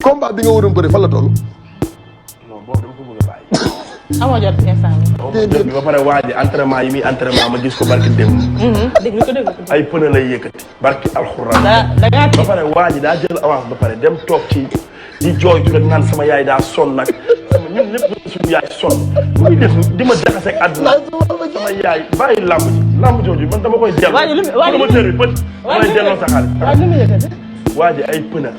combat bi nga waroon bëri fan la toll. non boobu dama ko bëgg a bàyyi. amoo jot instant bi. ba pare waa ji entraînement yi muy entraînement ma gis ko barki démb. déglu ko déglu ko. ay pneu lay yëkkati barki alxuraan. da ngaa ba pare waa ji daa jël avance ba pare dem toog ci di jooytu rek naan sama yaay daa sonn nag ñun ñëpp suñu yaay sonn muy def di ma jaxase ak àdduna sama yaay bàyyi làmb jooju man dama koy delloo. promoteur bi pët damay delloo sa xaalis. waa ji ay pneu.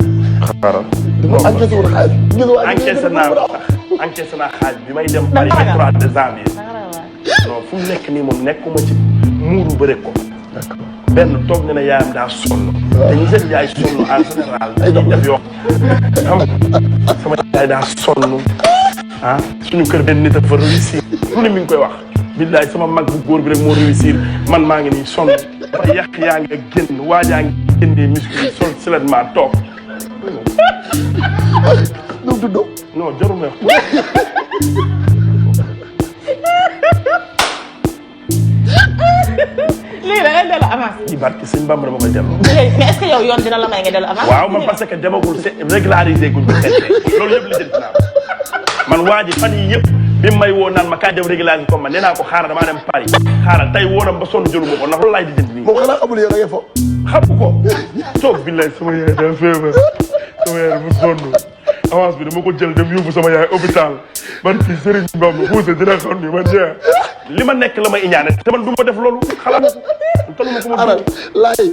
xaaral dama encaissé woon xaalis. encaissé naa ko sax encaissé naa xaalis bi may dem Paris 3 de janvier. non fu mu nekk nii moom nekkuma ci muuru bëre ko. benn toog na ne yaayam daa sonn. te ñu seen yaay sonn en général dañuy def yoo xam sama yaay daa sonn ah suñu kër benn nit a fa réussir lu ne mi ngi koy wax. billaay sama mag bu góor bi rek moo réussir man maa ngi nii sonn ba yàq yaa ngi génn waajaa ngi génnee muscle yi sol siletement toog. nu mu tudd. non jarul ma wax. léegi da ngay delloo avance. ci barke sëñ Bamba dama koy delloo. mais est-ce que yow yoon dina la may nga delloo avance. waaw man parce que demagul régularisé guñ ko loolu yëpp li jënd naa man waa ji fan yii yëpp bi may woo naan ma kaay dem régulariser comme man nee naa ko xaaral damaa dem Paris xaaral tey woo na ba sonn jëlu ma ko ndax loolu laay di jënd nii. moom xanaa xamul yow da ngay fo. xam ko toog billaay sama yaay daa feebar sama yaay mu sonn avance bi dama ko jël dem yóbbu sama yaay hôpital barki Serigne Bamba xuuse dina xam ni man jeex li ma nekk la may iñaane te man du ma def loolu xalaat ko. laay